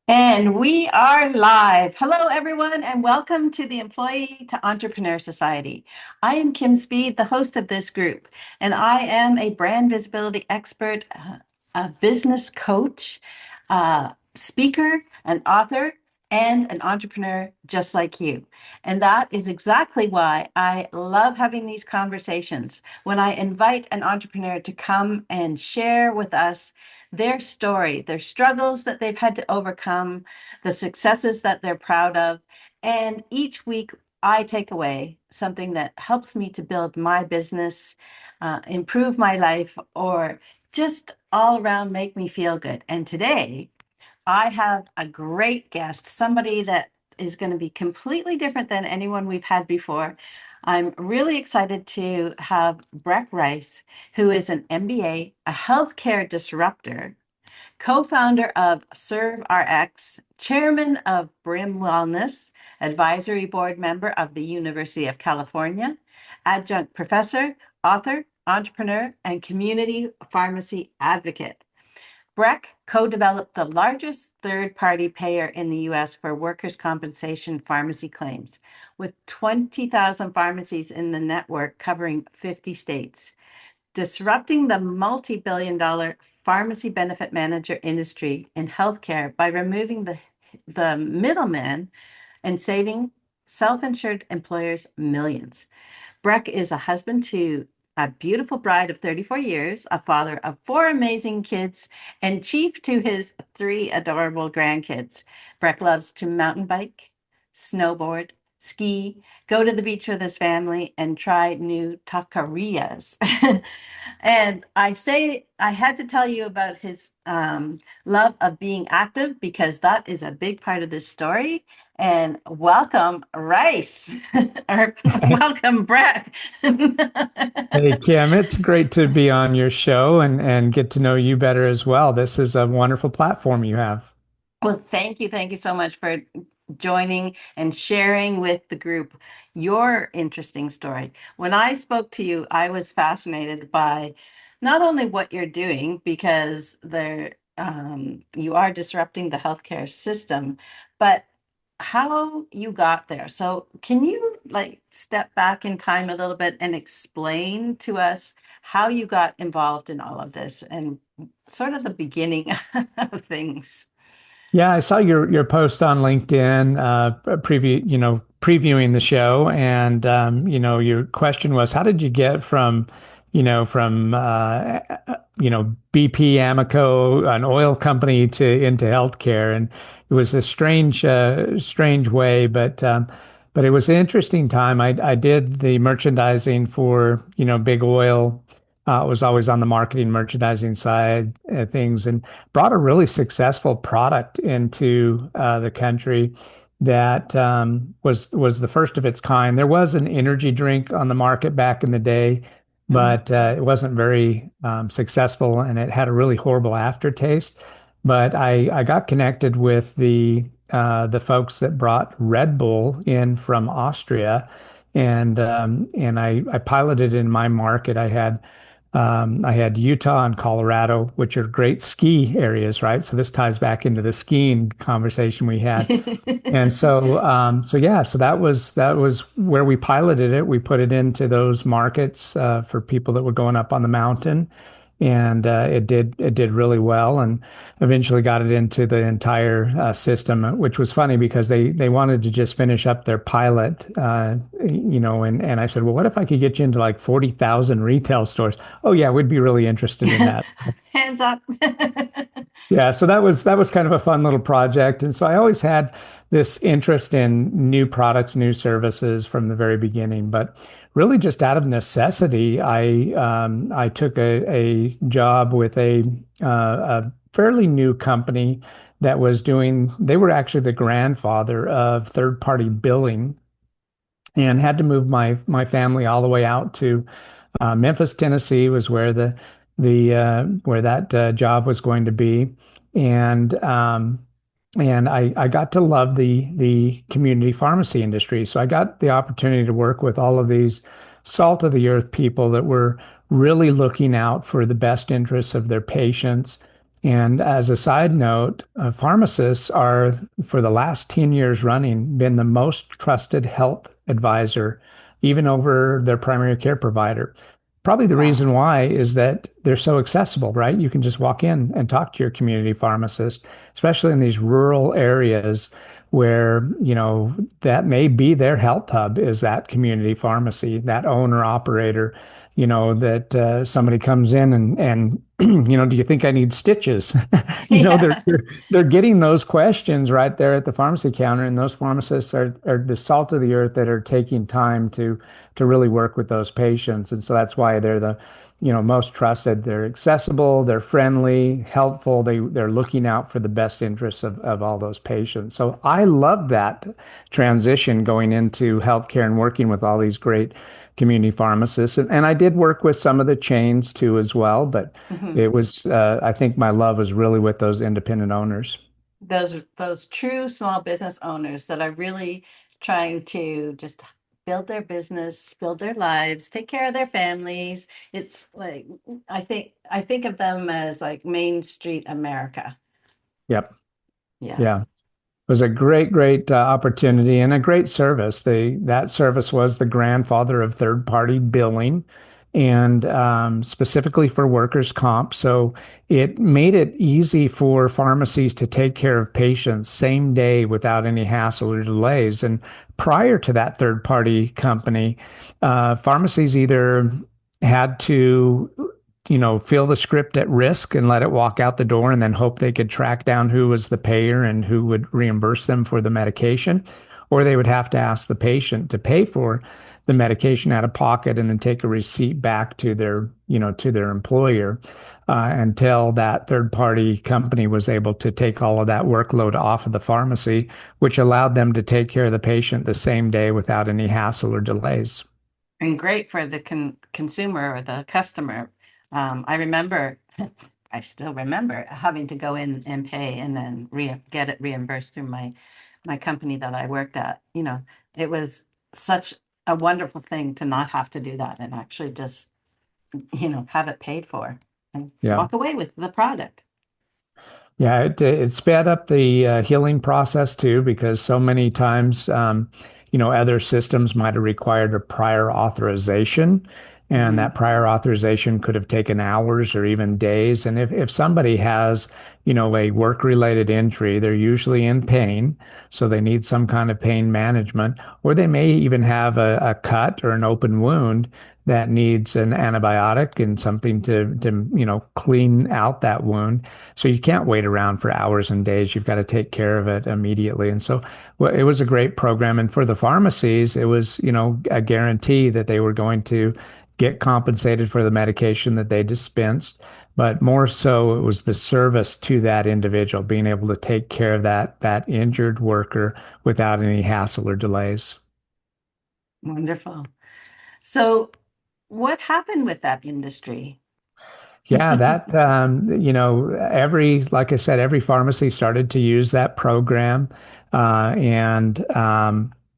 And we are live. Hello, everyone, and welcome to the Employee to Entrepreneur Society. I am Kim Speed, the host of this group, and I am a brand visibility expert, a business coach, speaker, an author, and an entrepreneur just like you. And that is exactly why I love having these conversations when I invite an entrepreneur to come and share with us their story, their struggles that they've had to overcome, the successes that they're proud of. And each week, I take away something that helps me to build my business, improve my life, or just all around make me feel good. And today, I have a great guest, somebody that is going to be completely different than anyone we've had before. I'm really excited to have Breck Rice, who is an MBA, a healthcare disruptor, co-founder of ServeRx, chairman of Brim Wellness, advisory board member of the University of California, adjunct professor, author, entrepreneur, and community pharmacy advocate. Breck co-developed the largest third-party payer in the US for workers' compensation pharmacy claims, with 20,000 pharmacies in the network covering 50 states, disrupting the multi-billion-dollar pharmacy benefit manager industry in healthcare by removing the middleman and saving self-insured employers millions. Breck is a husband to a beautiful bride of 34 years, a father of four amazing kids, and chief to his three adorable grandkids. Breck loves to mountain bike, snowboard, ski, go to the beach with his family, and try new taquerias. And I say I had to tell you about his love of being active because that is a big part of this story. And welcome, Rice, or welcome, Brett. Hey Kim, it's great to be on your show and get to know you better as well. This is a wonderful platform you have. Well, thank you. Thank you so much for joining and sharing with the group your interesting story. When I spoke to you, I was fascinated by not only what you're doing, because you are disrupting the healthcare system, but how you got there. So, can you like step back in time a little bit and explain to us how you got involved in all of this and sort of the beginning of things? Yeah, I saw your post on LinkedIn, previewing the show, and your question was, how did you get from BP Amoco, an oil company, to into healthcare? And it was a strange way, but it was an interesting time. I did the merchandising for big oil. Was always on the marketing merchandising side of things, and brought a really successful product into the country that was the first of its kind. There was an energy drink on the market back in the day, Mhm. but it wasn't very successful, and it had a really horrible aftertaste. But I got connected with the folks that brought Red Bull in from Austria, and I piloted in my market. I had Utah and Colorado, which are great ski areas, right? So this ties back into the skiing conversation we had. And so that was where we piloted it. We put it into those markets for people that were going up on the mountain, and it did really well, and eventually got it into the entire system, which was funny because they wanted to just finish up their pilot, and I said, well, what if I could get you into like 40,000 retail stores? Oh yeah, we'd be really interested in that. Hands up. Yeah, so that was kind of a fun little project. And so I always had this interest in new products, new services from the very beginning. But really just out of necessity, I took a job with a fairly new company that was doing, they were actually the grandfather of third-party billing, and had to move my family all the way out to Memphis, Tennessee was where the where that job was going to be, and I got to love the community pharmacy industry. So I got the opportunity to work with all of these salt of the earth people that were really looking out for the best interests of their patients And as a side note, pharmacists are, for the last 10 years running, been the most trusted health advisor, even over their primary care provider. Probably the Wow. reason why is that they're so accessible, right? You can just walk in and talk to your community pharmacist, especially in these rural areas where, that may be their health hub is that community pharmacy, that owner operator, that somebody comes in and do you think I need stitches? You know, they're, Yeah. they're they're getting those questions right there at the pharmacy counter, and those pharmacists are the salt of the earth that are taking time to really work with those patients. And so that's why they're the, most trusted. They're accessible, they're friendly, helpful. They're looking out for the best interests of all those patients. So I love that transition going into healthcare and working with all these great community pharmacists. And I did work with some of the chains too as well, but Mhm. it was, I think my love was really with those independent owners. Those true small business owners that are really trying to just build their business, build their lives, take care of their families. It's like I think of them as like Main Street America. Yep. Yeah. Yeah. Was a great opportunity and a great service. That service was the grandfather of third-party billing, and specifically for workers' comp. So it made it easy for pharmacies to take care of patients same day without any hassle or delays. And prior to that third-party company, pharmacies either had to fill the script at risk and let it walk out the door and then hope they could track down who was the payer and who would reimburse them for the medication. Or they would have to ask the patient to pay for the medication out of pocket and then take a receipt back to their employer until that third party company was able to take all of that workload off of the pharmacy, which allowed them to take care of the patient the same day without any hassle or delays. And great for the consumer or the customer. I remember, I still remember having to go in and pay and then get it reimbursed through my company that I worked at. It was such a wonderful thing to not have to do that and actually just, have it paid for and Yeah. walk away with the product. Yeah, it sped up the healing process too, because so many times, other systems might have required a prior authorization, and Hmm. that prior authorization could have taken hours or even days. And if somebody has, a work-related injury, they're usually in pain, so they need some kind of pain management, or they may even have a cut or an open wound that needs an antibiotic and something to clean out that wound. So you can't wait around for hours and days. You've got to take care of it immediately. And so, well, it was a great program. And for the pharmacies, it was, a guarantee that they were going to get compensated for the medication that they dispensed. But more so, it was the service to that individual, being able to take care of that injured worker without any hassle or delays. Wonderful. So, what happened with that industry? Yeah, that like I said, every pharmacy started to use that program,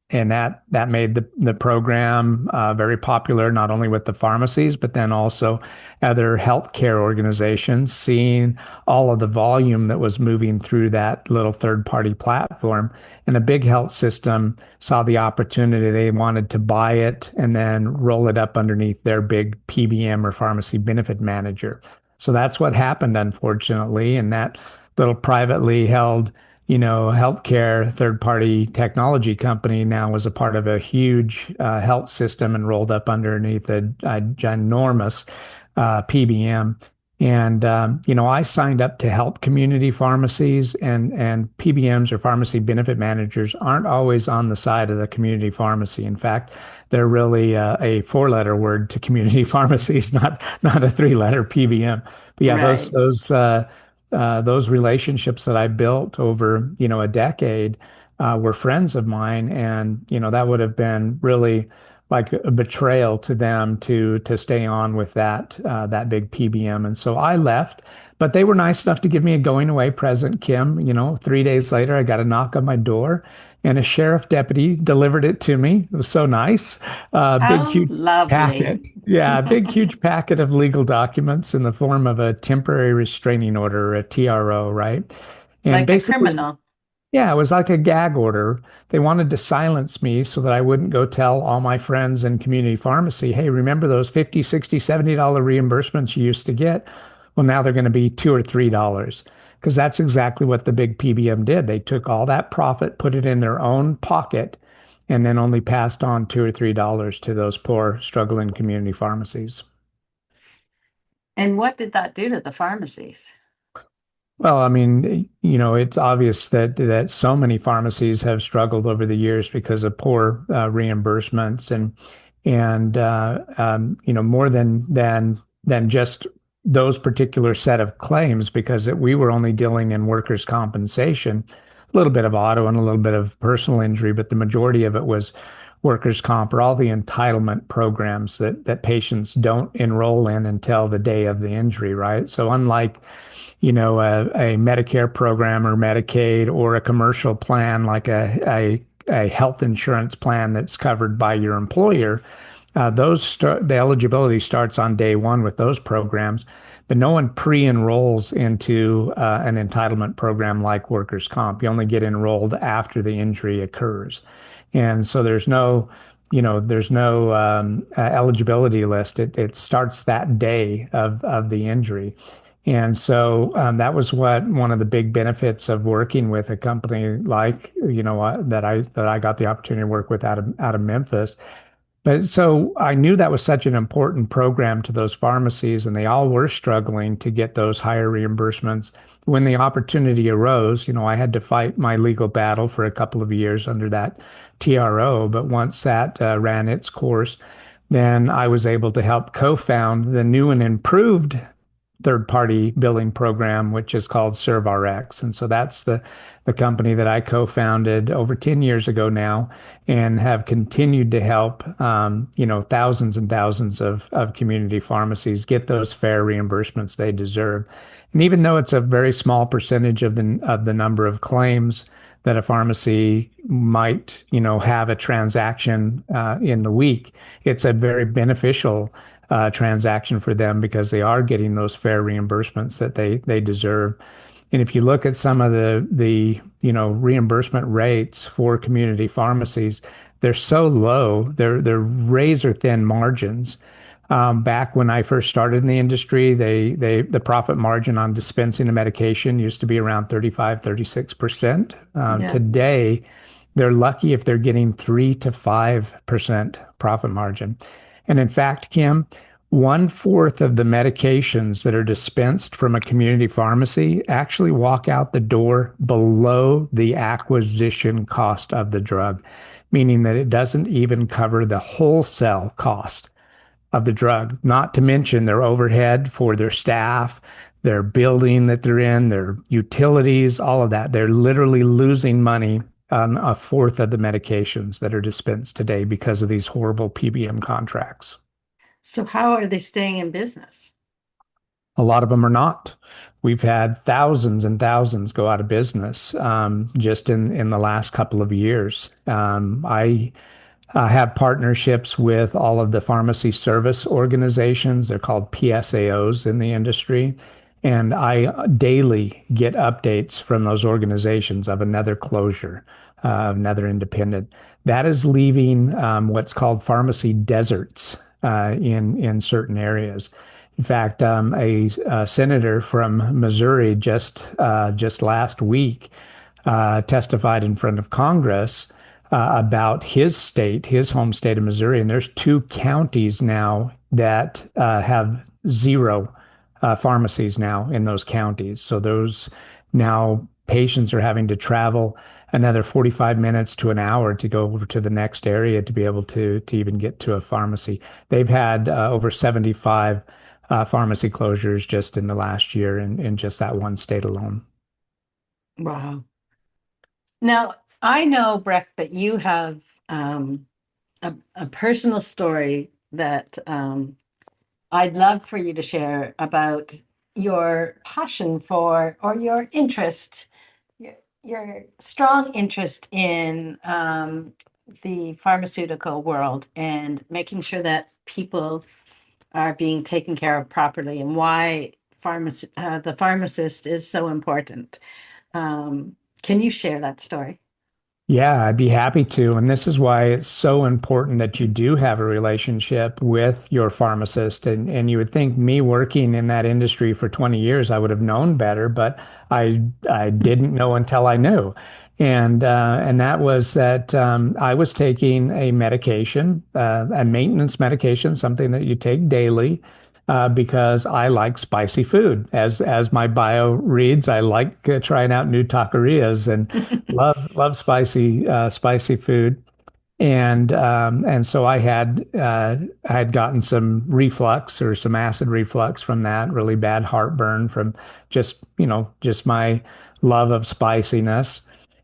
and that made the program very popular, not only with the pharmacies, but then also other healthcare organizations, seeing all of the volume that was moving through that little third-party platform. And a big health system saw the opportunity. They wanted to buy it and then roll it up underneath their big PBM or pharmacy benefit manager. So that's what happened, unfortunately. And that little privately held, healthcare third party technology company now was a part of a huge health system and rolled up underneath a ginormous PBM. And I signed up to help community pharmacies, and PBMs or pharmacy benefit managers aren't always on the side of the community pharmacy. In fact, they're really a four-letter word to community pharmacies, not a three-letter PBM. But yeah, those Right. those uh, those relationships that I built over a decade were friends of mine, and that would have been really like a betrayal to them to stay on with that big PBM. And so I left, but they were nice enough to give me a going away present, Kim. 3 days later, I got a knock on my door, and a sheriff deputy delivered it to me. It was so nice. Big, Oh, huge lovely. packet. Yeah, big, huge packet of legal documents in the form of a temporary restraining order, a TRO, right? And Like a basically, criminal. yeah, it was like a gag order. They wanted to silence me so that I wouldn't go tell all my friends in community pharmacy, hey, remember those 50, 60, $70 reimbursements you used to get? Well, now they're going to be $2 or $3 because that's exactly what the big PBM did. They took all that profit, put it in their own pocket, and then only passed on $2 or $3 to those poor, struggling community pharmacies. And what did that do to the pharmacies? Well, I mean, it's obvious that so many pharmacies have struggled over the years because of poor reimbursements and more than just those particular set of claims because we were only dealing in workers' compensation, a little bit of auto and a little bit of personal injury, but the majority of it was workers' comp or all the entitlement programs that patients don't enroll in until the day of the injury, right? So unlike a Medicare program or Medicaid or a commercial plan like a health insurance plan that's covered by your employer. The eligibility starts on day one with those programs, but no one pre-enrolls into an entitlement program like workers' comp. You only get enrolled after the injury occurs, and so there's no eligibility list. It starts that day of the injury. And so that was one of the big benefits of working with a company like, that I got the opportunity to work with out of Memphis. But so I knew that was such an important program to those pharmacies, and they all were struggling to get those higher reimbursements. When the opportunity arose, I had to fight my legal battle for a couple of years under that TRO. But once that ran its course, then I was able to help co-found the new and improved third-party billing program, which is called ServeRx. And so that's the company that I co-founded over 10 years ago now and have continued to help, thousands and thousands of community pharmacies get those fair reimbursements they deserve. And even though it's a very small percentage of the number of claims that a pharmacy might, have a transaction in the week, it's a very beneficial transaction for them because they are getting those fair reimbursements that they deserve. And if you look at some of the reimbursement rates for community pharmacies, they're so low, they're razor thin margins. Back when I first started in the industry, the profit margin on dispensing a medication used to be around 35, 36%. Yeah. Today, they're lucky if they're getting 3 to 5% profit margin. And in fact, Kim, 1/4 of the medications that are dispensed from a community pharmacy actually walk out the door below the acquisition cost of the drug, meaning that it doesn't even cover the wholesale cost of the drug, not to mention their overhead for their staff, their building that they're in, their utilities, all of that. They're literally losing money on 1/4 of the medications that are dispensed today because of these horrible PBM contracts. So how are they staying in business? A lot of them are not. We've had thousands and thousands go out of business just in the last couple of years. I have partnerships with all of the pharmacy service organizations. They're called PSAOs in the industry. And I daily get updates from those organizations of another closure, of another independent. That is leaving what's called pharmacy deserts in certain areas. In fact, a senator from Missouri just last week testified in front of Congress about his state, his home state of Missouri, and there's 2 counties now that have zero pharmacies now in those counties. So those now patients are having to travel another 45 minutes to an hour to go over to the next area to be able to even get to a pharmacy. They've had over 75 pharmacy closures just in the last year in just that one state alone. Wow. Now, I know, Breck, that you have a personal story that I'd love for you to share about your passion for or your interest, your, your strong interest in the pharmaceutical world and making sure that people are being taken care of properly and why the pharmacist is so important. Can you share that story? Yeah, I'd be happy to. And this is why it's so important that you do have a relationship with your pharmacist. And you would think me working in that industry for 20 years, I would have known better, but I didn't know until I knew. And that was that I was taking a medication, a maintenance medication, something that you take daily. Because I like spicy food. As my bio reads, I like trying out new taquerias and love spicy food. And so I had gotten some reflux or some acid reflux from that, really bad heartburn from just my love of spiciness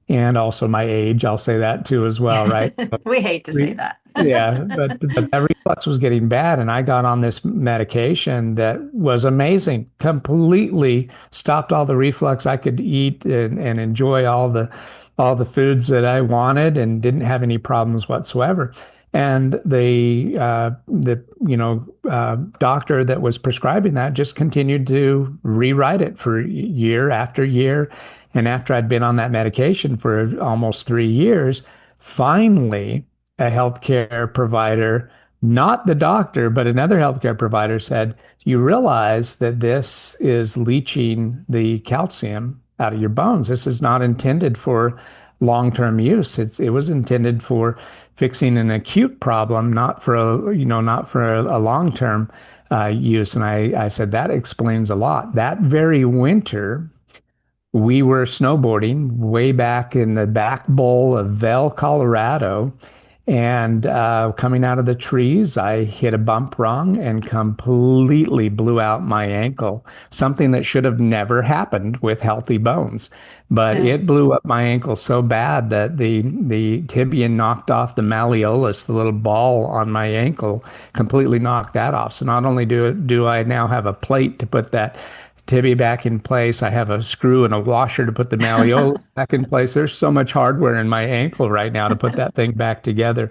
and also my age. I'll say that too as well, right? We hate to say Re- that. Yeah, but that reflux was getting bad, and I got on this medication that was amazing. Completely stopped all the reflux. I could eat and enjoy all the foods that I wanted, and didn't have any problems whatsoever. And the doctor that was prescribing that just continued to rewrite it for year after year. And after I'd been on that medication for almost 3 years, finally a healthcare provider, not the doctor, but another healthcare provider said, you realize that this is leaching the calcium out of your bones. This is not intended for long-term use. It was intended for fixing an acute problem, not for a long-term use. And I said, that explains a lot. That very winter, we were snowboarding way back in the back bowl of Vail, Colorado. And coming out of the trees, I hit a bump wrong and completely blew out my ankle, something that should have never happened with healthy bones. But Yeah. it blew up my ankle so bad that the tibia knocked off the malleolus, the little ball on my ankle, completely knocked that off. So not only do I now have a plate to put that tibia back in place. I have a screw and a washer to put the malleolus back in place. There's so much hardware in my ankle right now to put that thing back together.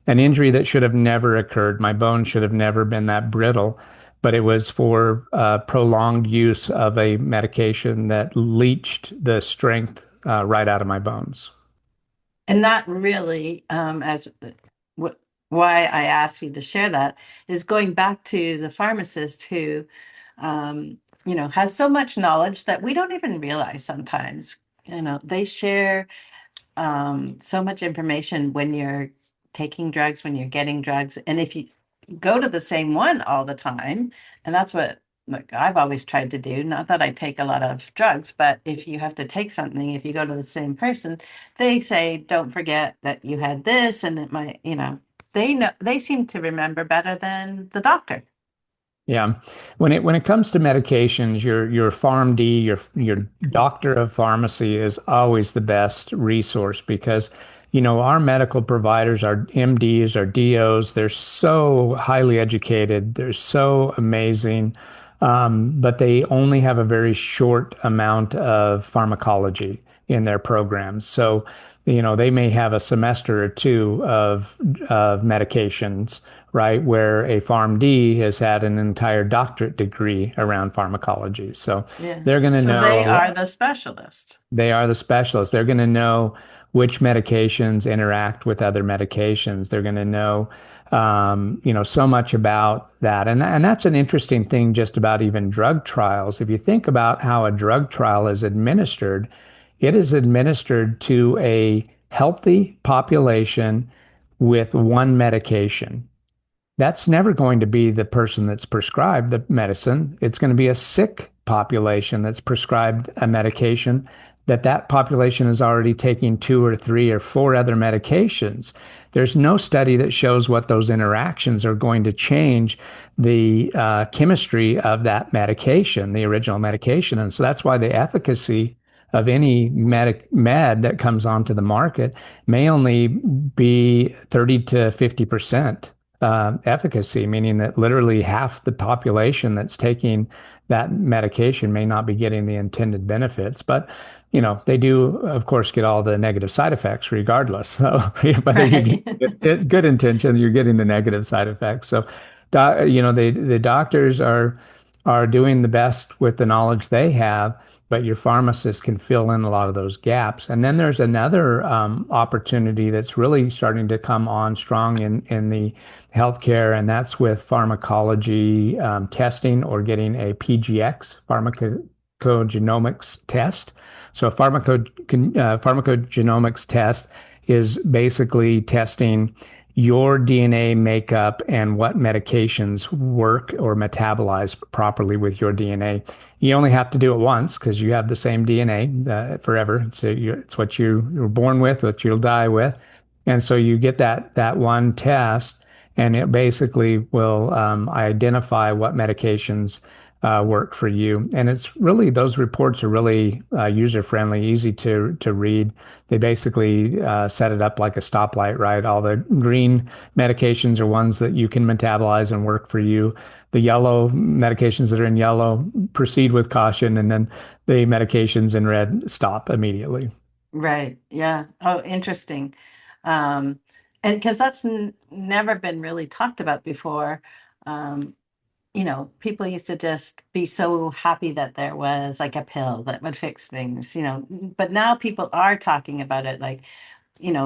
An injury that should have never occurred. My bone should have never been that brittle, but it was for prolonged use of a medication that leached the strength right out of my bones. And that really, as what why I asked you to share that is going back to the pharmacist who, has so much knowledge that we don't even realize sometimes. They share so much information when you're taking drugs, when you're getting drugs. And if you go to the same one all the time, and that's what like I've always tried to do, not that I take a lot of drugs, but if you have to take something, if you go to the same person, they say, don't forget that you had this, and it might, they seem to remember better than the doctor. Yeah. When it comes to medications, your PharmD, your doctor of pharmacy is always the best resource because, our medical providers, our MDs, our DOs, they're so highly educated, they're so amazing, but they only have a very short amount of pharmacology in their programs. So, they may have a semester or two of medications, right? Where a PharmD has had an entire doctorate degree around pharmacology. So Yeah. they're going to So they know, are the specialists. they are the specialists. They're going to know which medications interact with other medications. They're going to know, so much about that. And that's an interesting thing just about even drug trials. If you think about how a drug trial is administered, it is administered to a healthy population with one medication. That's never going to be the person that's prescribed the medicine. It's going to be a sick population that's prescribed a medication that population is already taking two or three or four other medications. There's no study that shows what those interactions are going to change the chemistry of that medication, the original medication. And so that's why the efficacy of any med that comes onto the market may only be 30 to 50% efficacy, meaning that literally half the population that's taking that medication may not be getting the intended benefits. But they do, of course, get all the negative side effects regardless. So whether you're Right. getting good intention, you're getting the negative side effects. So, the doctors are doing the best with the knowledge they have, but your pharmacist can fill in a lot of those gaps. And then there's another opportunity that's really starting to come on strong in the healthcare, and that's with pharmacology testing or getting a PGX, pharmacogenomics test. So a pharmacogenomics test is basically testing your DNA makeup and what medications work or metabolize properly with your DNA. You only have to do it once because you have the same DNA forever. So it's what you were born with, what you'll die with. And so you get that one test, and it basically will identify what medications work for you. And it's really, those reports are really user friendly, easy to read. They basically set it up like a stoplight, right? All the green medications are ones that you can metabolize and work for you. The yellow medications that are in yellow, proceed with caution, and then the medications in red, stop immediately. Right. Yeah. Oh, interesting. Um, and because that's never been really talked about before. Um, people used to just be so happy that there was like a pill that would fix things, but now people are talking about it. Like,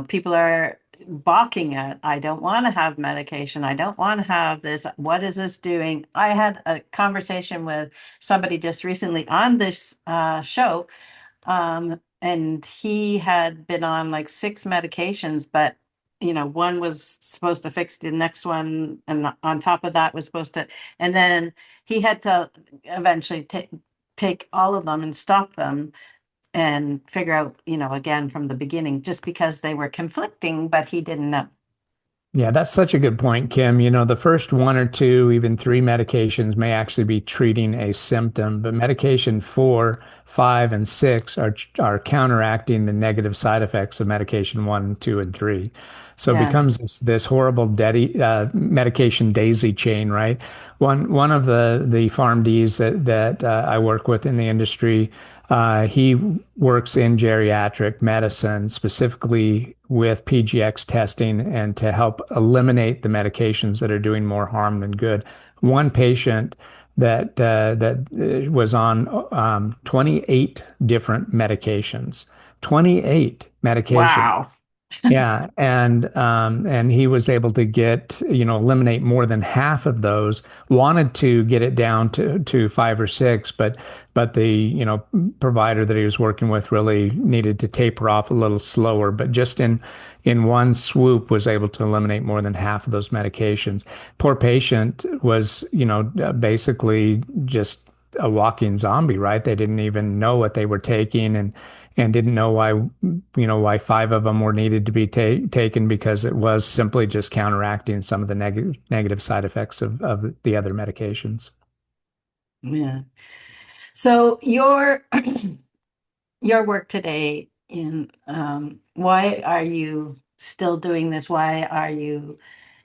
people are balking at, I don't want to have medication. I don't want to have this. What is this doing? I had a conversation with somebody just recently on this show, and he had been on like six medications, but one was supposed to fix the next one, and on top of that was supposed to, and then he had to eventually take all of them and stop them and figure out, again from the beginning, just because they were conflicting, but he didn't know. Yeah, that's such a good point, Kim. The first one or two, even three medications may actually be treating a symptom, but medication four, five, and six are counteracting the negative side effects of medication one, two, and three. So it Yeah. becomes this horrible medication daisy chain, right? One of the PharmDs that I work with in the industry, he works in geriatric medicine, specifically with PGX testing and to help eliminate the medications that are doing more harm than good. One patient that was on 28 different medications, 28 medications. Wow. Yeah, and he was able to eliminate more than half of those. Wanted to get it down to five or six, but the provider that he was working with really needed to taper off a little slower. But just in one swoop was able to eliminate more than half of those medications. Poor patient was basically just a walking zombie, right? They didn't even know what they were taking, and didn't know why five of them were needed to be taken, because it was simply just counteracting some of the negative side effects of the other medications. Yeah. So your work today in, why are you still doing this? Why are you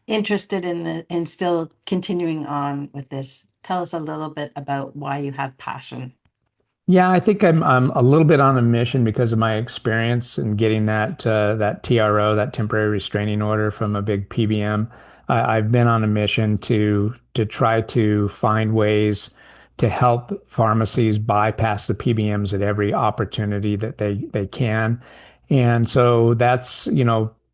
interested in still continuing on with this? Tell us a little bit about why you have passion. Yeah, I think I'm a little bit on a mission because of my experience in getting that TRO, that temporary restraining order from a big PBM. I've been on a mission to try to find ways to help pharmacies bypass the PBMs at every opportunity that they can. And so that's,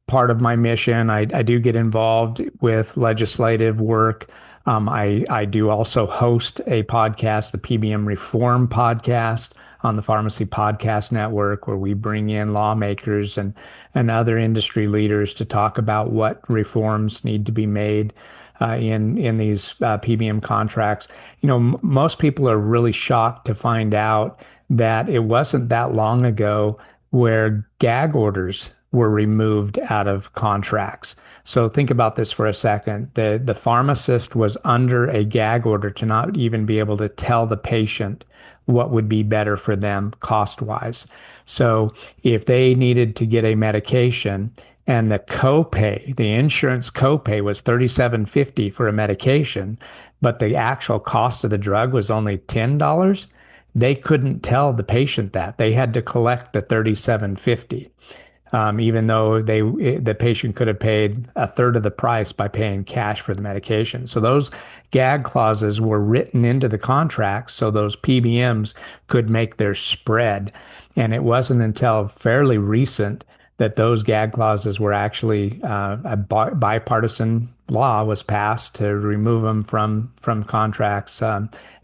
part of my mission. I do get involved with legislative work. I do also host a podcast, the PBM Reform Podcast, on the Pharmacy Podcast Network, where we bring in lawmakers and other industry leaders to talk about what reforms need to be made in these PBM contracts. Most people are really shocked to find out that it wasn't that long ago where gag orders were removed out of contracts. So think about this for a second. The pharmacist was under a gag order to not even be able to tell the patient what would be better for them cost wise. So if they needed to get a medication and the copay, the insurance copay was $37.50 for a medication, but the actual cost of the drug was only $10, they couldn't tell the patient that. They had to collect the $37.50, even though the patient could have paid a third of the price by paying cash for the medication. So those gag clauses were written into the contracts so those PBMs could make their spread. And it wasn't until fairly recent that those gag clauses were actually a bipartisan law was passed to remove them from contracts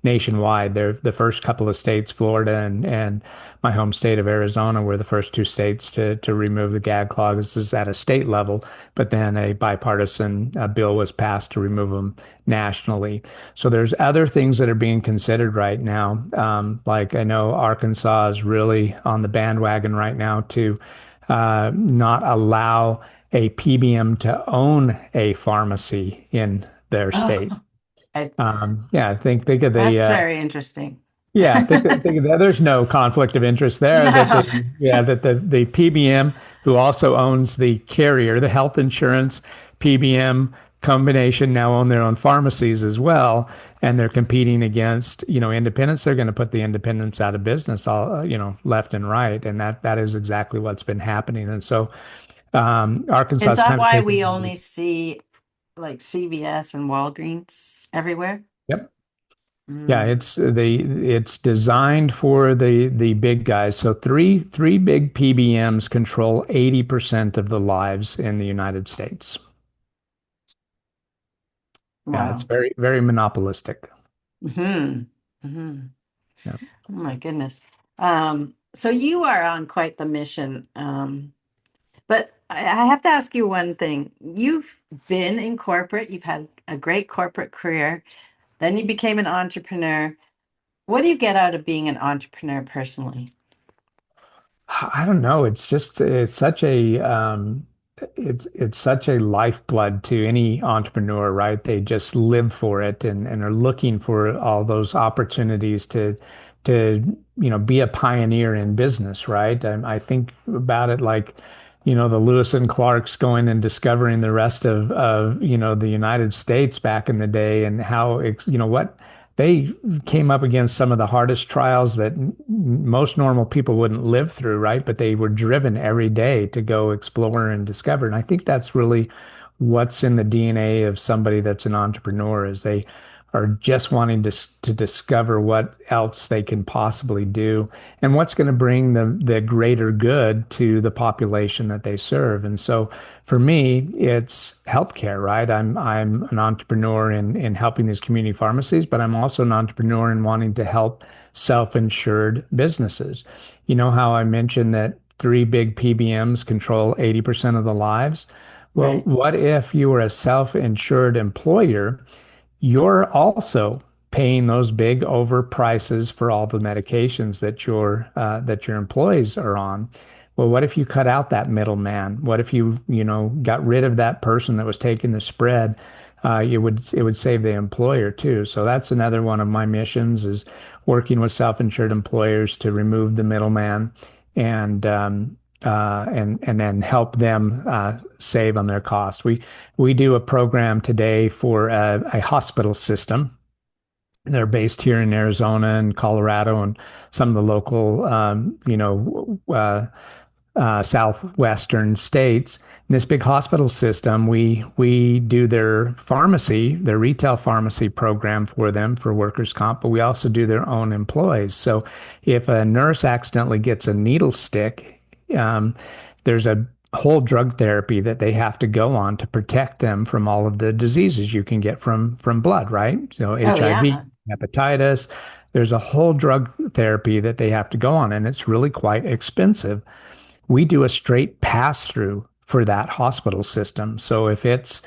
nationwide. They're the first couple of states, Florida and my home state of Arizona, were the first two states to remove the gag clauses at a state level. But then a bipartisan bill was passed to remove them nationally. So there's other things that are being considered right now. Like I know Arkansas is really on the bandwagon right now to not allow a PBM to own a pharmacy in their state. Oh, I, Yeah, think of the that's very interesting. yeah, think of that. There's no conflict of interest there. No. That the PBM, who also owns the carrier, the health insurance PBM combination, now own their own pharmacies as well, and they're competing against, independents. They're going to put the independents out of business, all left and right, and that is exactly what's been happening. And so Arkansas Is is that kind of why taking we the lead. only see like CVS and Walgreens everywhere? Yep. Yeah, Mm, it's designed for the big guys. So three big PBMs control 80% of the lives in the United States. Yeah, it's wow. very, very monopolistic. Hmm. Hmm. Yeah. Oh my goodness. So you are on quite the mission. But I have to ask you one thing. You've been in corporate, you've had a great corporate career, then you became an entrepreneur. What do you get out of being an entrepreneur personally? I don't know. It's such a lifeblood to any entrepreneur, right? They just live for it and are looking for all those opportunities to be a pioneer in business, right? I think about it like, the Lewis and Clarks going and discovering the rest of the United States back in the day and how what they came up against some of the hardest trials that most normal people wouldn't live through, right? But they were driven every day to go explore and discover. And I think that's really what's in the DNA of somebody that's an entrepreneur is they are just wanting to discover what else they can possibly do and what's going to bring the greater good to the population that they serve. And so for me, it's healthcare, right? I'm an entrepreneur in helping these community pharmacies, but I'm also an entrepreneur in wanting to help self-insured businesses. You know how I mentioned that three big PBMs control 80% of the lives? Well, Right. what if you were a self-insured employer? You're also paying those big over prices for all the medications that your employees are on. Well, what if you cut out that middleman? What if you got rid of that person that was taking the spread? It would save the employer too. So that's another one of my missions is working with self-insured employers to remove the middleman and then help them save on their costs. We do a program today for a hospital system. They're based here in Arizona and Colorado and some of the local, southwestern states. In this big hospital system, we do their retail pharmacy program for them for workers' comp, but we also do their own employees. So if a nurse accidentally gets a needle stick, um, there's a whole drug therapy that they have to go on to protect them from all of the diseases you can get from blood, right? So Oh, HIV, yeah. hepatitis. There's a whole drug therapy that they have to go on, and it's really quite expensive. We do a straight pass through for that hospital system. So if it's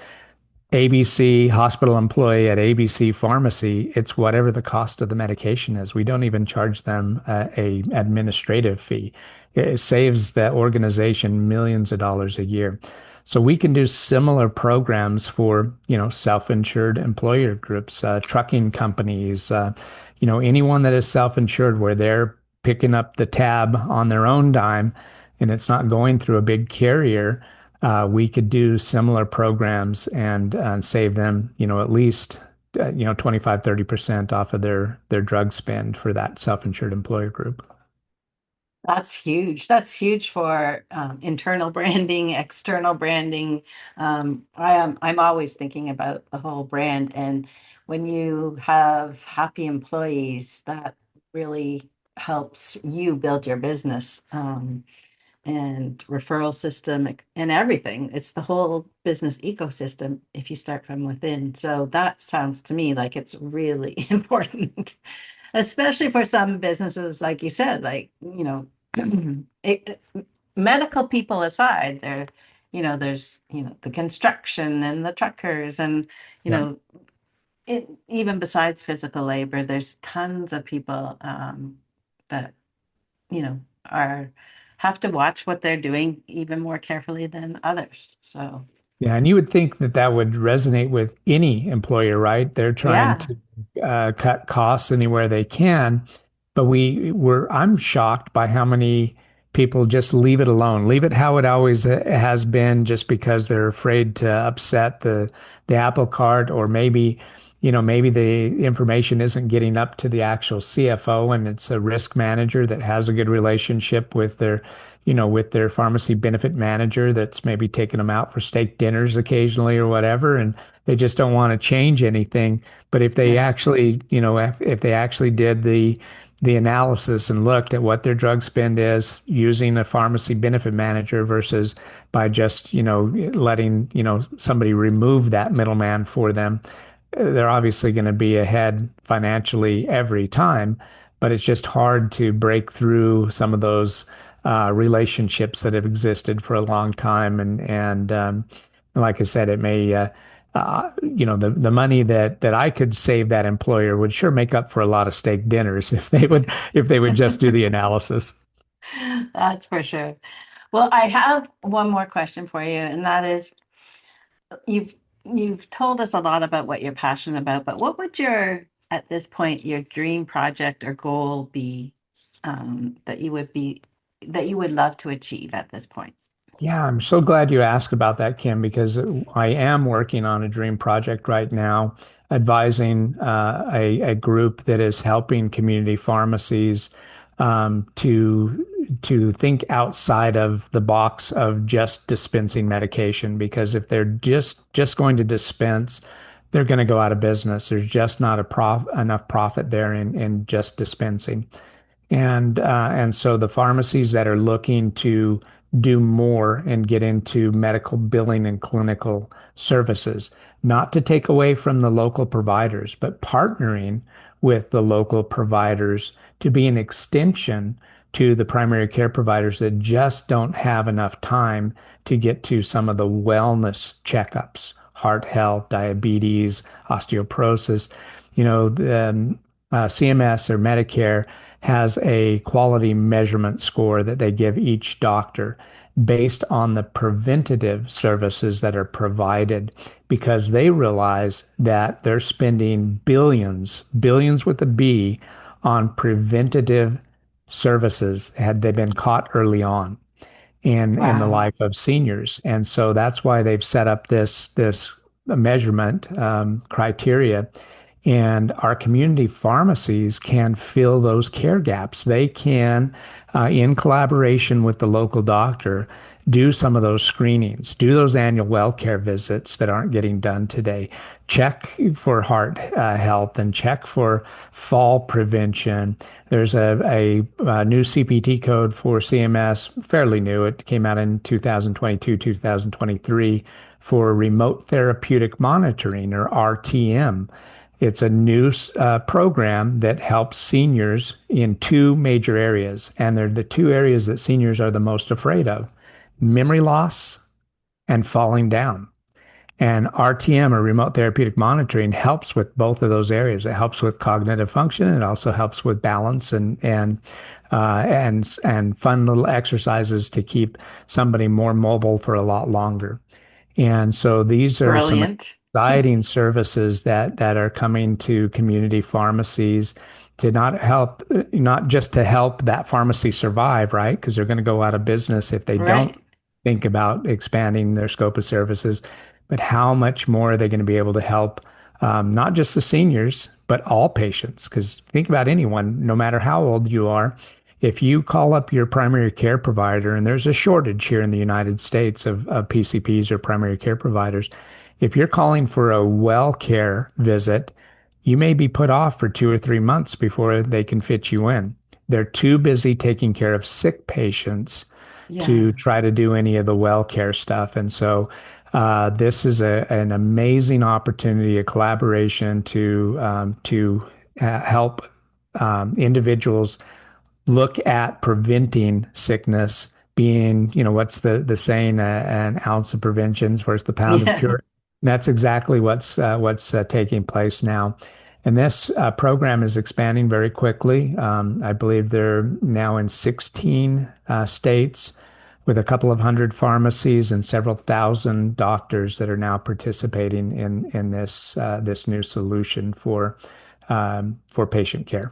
ABC hospital employee at ABC pharmacy, it's whatever the cost of the medication is. We don't even charge them a administrative fee. It saves the organization millions of dollars a year. So we can do similar programs for, self-insured employer groups, trucking companies, anyone that is self-insured where they're picking up the tab on their own dime and it's not going through a big carrier. We could do similar programs and save them, at least 25, 30% off of their drug spend for that self-insured employer group. That's huge. That's huge for internal branding, external branding. I'm always thinking about the whole brand, and when you have happy employees, that really helps you build your business and referral system and everything. It's the whole business ecosystem if you start from within. So that sounds to me like it's really important, especially for some businesses, like you said, like, it, medical people aside, there's, the construction and the truckers and, you Yeah. know, even besides physical labor, there's tons of people that, you know, are have to watch what they're doing even more carefully than others. So, Yeah, and you would think that that would resonate with any employer, right? They're trying yeah, to cut costs anywhere they can, but I'm shocked by how many people just leave it alone, leave it how it always has been, just because they're afraid to upset the apple cart, or maybe the information isn't getting up to the actual CFO, and it's a risk manager that has a good relationship with their pharmacy benefit manager that's maybe taking them out for steak dinners occasionally or whatever, and they just don't want to change anything. But if they yeah, actually, if they actually did the analysis and looked at what their drug spend is using a pharmacy benefit manager versus by just, letting, somebody remove that middleman for them, they're obviously going to be ahead financially every time, but it's just hard to break through some of those relationships that have existed for a long time. And like I said, it may, the money that I could save that employer would sure make up for a lot of steak dinners if they would just do the analysis. that's for sure. Well, I have one more question for you, and that is, you've you've told us a lot about what you're passionate about, but what would at this point, your dream project or goal be, that you would love to achieve at this point? Yeah, I'm so glad you asked about that, Kim, because I am working on a dream project right now, advising a group that is helping community pharmacies to think outside of the box of just dispensing medication. Because if they're just going to dispense, they're going to go out of business. There's just not enough profit there in just dispensing. And so the pharmacies that are looking to do more and get into medical billing and clinical services, not to take away from the local providers, but partnering with the local providers to be an extension to the primary care providers that just don't have enough time to get to some of the wellness checkups, heart health, diabetes, osteoporosis. CMS or Medicare has a quality measurement score that they give each doctor based on the preventative services that are provided, because they realize that they're spending billions with a B, on preventative services had they been caught early on in the Wow. life of seniors. And so that's why they've set up this measurement criteria. And our community pharmacies can fill those care gaps. They can, in collaboration with the local doctor, do some of those screenings, do those annual well care visits that aren't getting done today, check for heart health, and check for fall prevention. There's a new CPT code for CMS, fairly new. It came out in 2022, 2023, for remote therapeutic monitoring, or RTM. It's a new program that helps seniors in two major areas, and they're the two areas that seniors are the most afraid of: memory loss and falling down. And RTM, or remote therapeutic monitoring, helps with both of those areas. It helps with cognitive function. And it also helps with balance and fun little exercises to keep somebody more mobile for a lot longer. And so these are some Brilliant. exciting services that are coming to community pharmacies to not just to help that pharmacy survive, right? Because they're going to go out of business if they don't Right. think about expanding their scope of services, but how much more are they going to be able to help not just the seniors, but all patients? Because think about anyone, no matter how old you are, if you call up your primary care provider, and there's a shortage here in the United States of PCPs or primary care providers, if you're calling for a well care visit, you may be put off for 2 or 3 months before they can fit you in. They're too busy taking care of sick patients to Yeah. try to do any of the well care stuff. And so this is an amazing opportunity, a collaboration to help individuals look at preventing sickness, being, what's the saying, an ounce of prevention is worth the pound of Yeah. cure. And that's exactly what's taking place now. And this program is expanding very quickly. I believe they're now in 16 states with a couple of hundred pharmacies and several thousand doctors that are now participating in this new solution for patient care.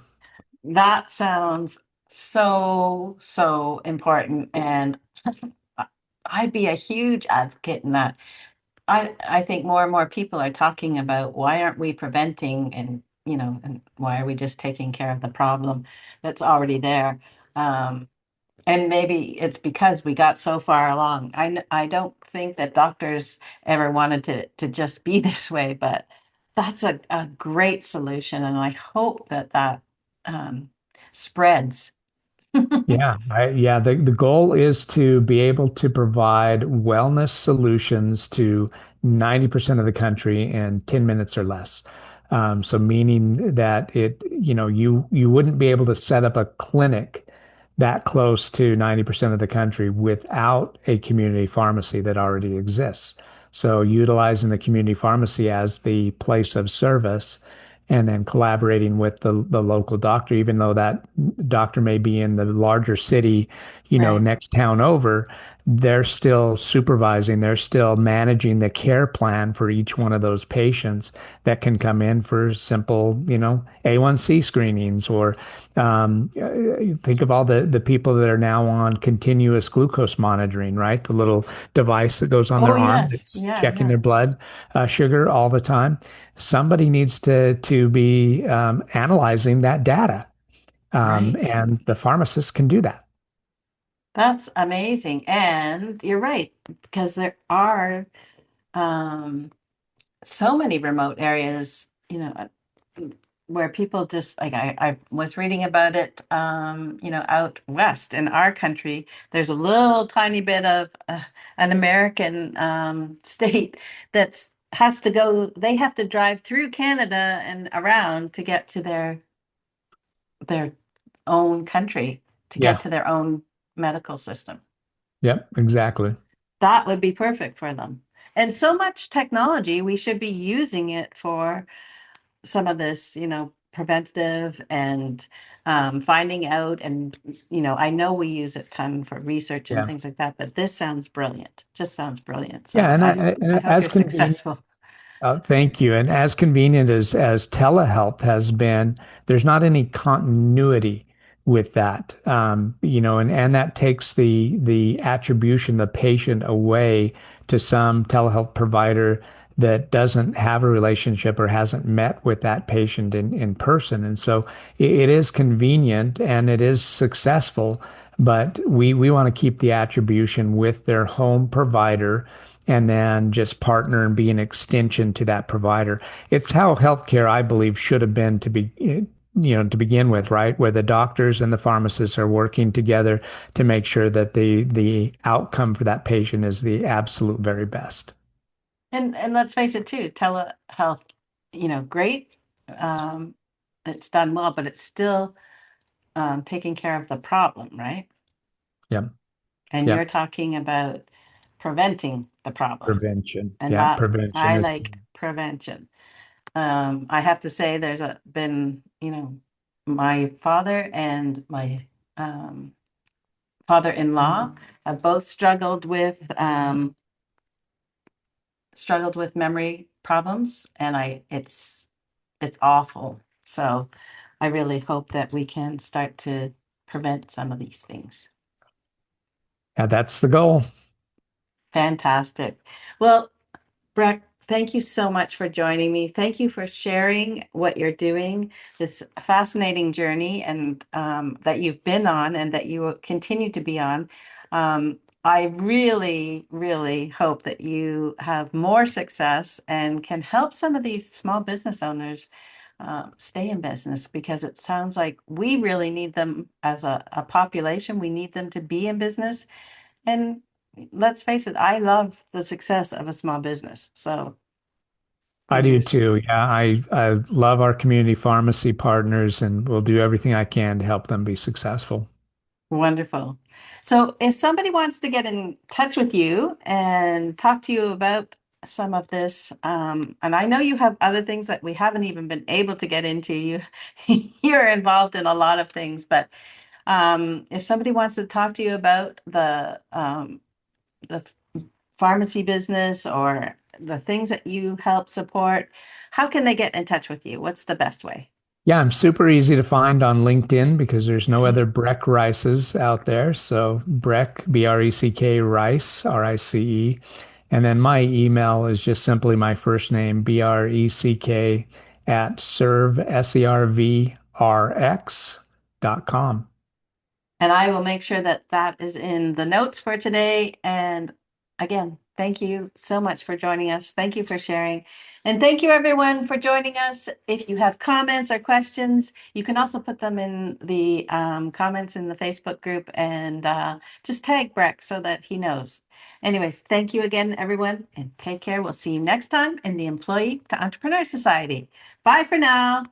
That sounds so, so important. And I- I'd be a huge advocate in that. I think more and more people are talking about why aren't we preventing and why are we just taking care of the problem that's already there? Um, and maybe it's because we got so far along. I don't think that doctors ever wanted to just be this way, but that's a great solution. And I hope that um, spreads. Yeah. The goal is to be able to provide wellness solutions to 90% of the country in 10 minutes or less. So meaning that you wouldn't be able to set up a clinic that close to 90% of the country without a community pharmacy that already exists. So utilizing the community pharmacy as the place of service and then collaborating with the local doctor, even though that doctor may be in the larger city, Right. next town over, they're still supervising, they're still managing the care plan for each one of those patients that can come in for simple, A1C screenings or think of all the people that are now on continuous glucose monitoring, right? The little device that goes on Oh, their arm yes. that's Yeah, checking yeah. their blood sugar all the time. Somebody needs to be analyzing that data, Right. and the pharmacist can do that. That's amazing. And you're right, because there are um, so many remote areas, where people just like I was reading about it, out west in our country, there's a little tiny bit of an American state that's has to go, they have to drive through Canada and around to get to their own country, to get Yeah. to their own medical system. Yep. Exactly. That would be perfect for them. And so much technology, we should be using it for some of this, preventative and finding out. And, I know we use it ton for research and Yeah. things like that, but this sounds brilliant. Just sounds brilliant. Yeah. So And, I and hope as you're convenient. successful. Thank you. And as convenient as telehealth has been, there's not any continuity with that. And that takes the attribution, the patient away to some telehealth provider that doesn't have a relationship or hasn't met with that patient in person. And so it is convenient and it is successful, but we want to keep the attribution with their home provider and then just partner and be an extension to that provider. It's how healthcare, I believe, should have been to begin with, right? Where the doctors and the pharmacists are working together to make sure that the outcome for that patient is the absolute very best. And let's face it too, telehealth, great. Um, it's done well, but it's still taking care of the problem, right? Yep. And you're Yep. talking about preventing. the problem. Prevention. And Yeah, that prevention I is key. like prevention. I have to say been, my father and my um, father-in-law have both struggled with memory problems, and it's awful. So I really hope that we can start to prevent some of these things. Yeah, that's the goal. Fantastic. Well, Breck, thank you so much for joining me. Thank you for sharing what you're doing, this fascinating journey, and that you've been on and that you will continue to be on. I really, really hope that you have more success and can help some of these small business owners stay in business, because it sounds like we really need them as a population. We need them to be in business. And let's face it, I love the success of a small business. So I do there's too. Yeah, I love our community pharmacy partners and will do everything I can to help them be successful. wonderful. So if somebody wants to get in touch with you and talk to you about some of this, and I know you have other things that we haven't even been able to get into. You're involved in a lot of things, but if somebody wants to talk to you about the pharmacy business or the things that you help support, how can they get in touch with you? What's the best way? Yeah, I'm super easy to find on LinkedIn because there's no other Breck Rices out there. So Breck, B-R-E-C-K, Rice, R-I-C-E. And then my email is just simply my first name, B-R-E-C-K, at serve, SERVRX.com. And I will make sure that that is in the notes for today. And again, thank you so much for joining us. Thank you for sharing. And thank you everyone for joining us. If you have comments or questions, you can also put them in the comments in the Facebook group, and just tag Breck so that he knows. Anyways, thank you again, everyone, and take care. We'll see you next time in the Employee to Entrepreneur Society. Bye for now.